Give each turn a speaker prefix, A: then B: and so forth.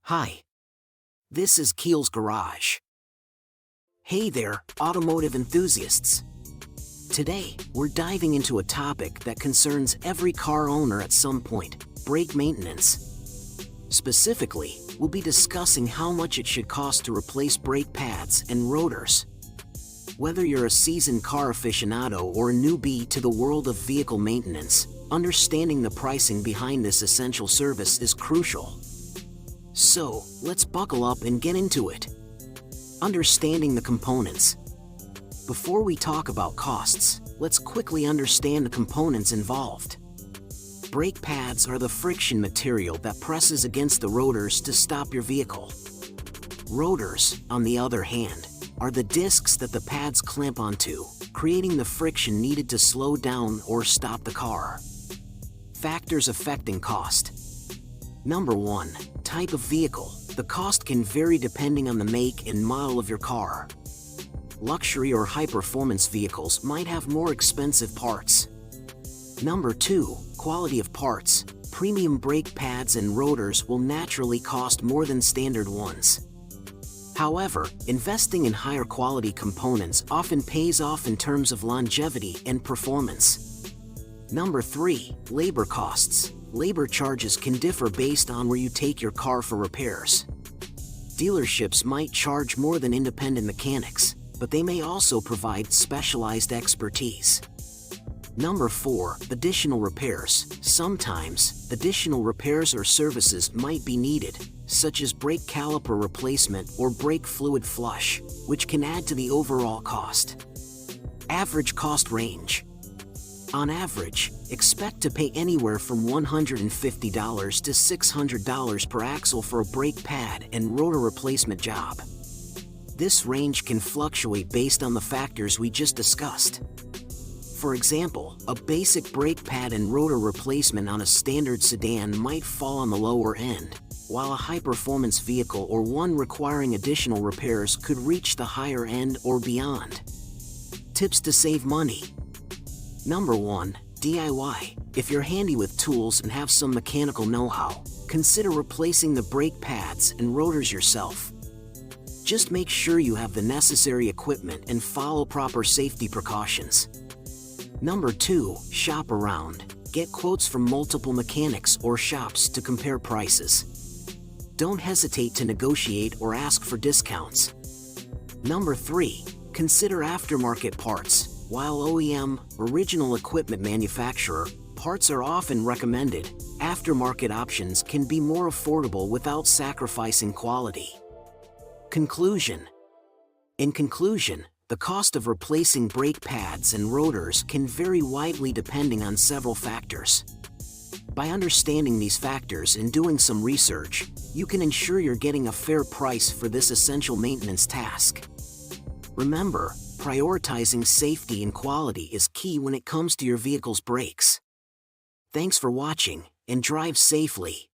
A: Hi, this is Keel's Garage. Hey there, automotive enthusiasts. Today, we're diving into a topic that concerns every car owner at some point: brake maintenance. Specifically, we'll be discussing how much it should cost to replace brake pads and rotors. Whether you're a seasoned car aficionado or a newbie to the world of vehicle maintenance, understanding the pricing behind this essential service is crucial. So, let's buckle up and get into it. Understanding the components. Before we talk about costs, let's quickly understand the components involved. Brake pads are the friction material that presses against the rotors to stop your vehicle. Rotors, on the other hand, are the discs that the pads clamp onto, creating the friction needed to slow down or stop the car. Factors affecting cost. Number 1. Type of vehicle. The cost can vary depending on the make and model of your car. Luxury or high-performance vehicles might have more expensive parts. Number 2. Quality of parts. Premium brake pads and rotors will naturally cost more than standard ones. However, investing in higher quality components often pays off in terms of longevity and performance. Number 3. Labor costs. Labor charges can differ based on where you take your car for repairs. Dealerships might charge more than independent mechanics, but they may also provide specialized expertise. Number 4. Additional repairs. Sometimes, additional repairs or services might be needed, such as brake caliper replacement or brake fluid flush, which can add to the overall cost. Average cost range. On average, expect to pay anywhere from $150 to $600 per axle for a brake pad and rotor replacement job. This range can fluctuate based on the factors we just discussed. For example, a basic brake pad and rotor replacement on a standard sedan might fall on the lower end, while a high-performance vehicle or one requiring additional repairs could reach the higher end or beyond. Tips to save money. Number 1. DIY. If you're handy with tools and have some mechanical know-how, consider replacing the brake pads and rotors yourself. Just make sure you have the necessary equipment and follow proper safety precautions. Number 2. Shop around. Get quotes from multiple mechanics or shops to compare prices. Don't hesitate to negotiate or ask for discounts. Number 3. Consider aftermarket parts. While OEM, original equipment manufacturer, parts are often recommended, aftermarket options can be more affordable without sacrificing quality. Conclusion. In conclusion, the cost of replacing brake pads and rotors can vary widely depending on several factors. By understanding these factors and doing some research, you can ensure you're getting a fair price for this essential maintenance task. Remember, prioritizing safety and quality is key when it comes to your vehicle's brakes. Thanks for watching, and drive safely.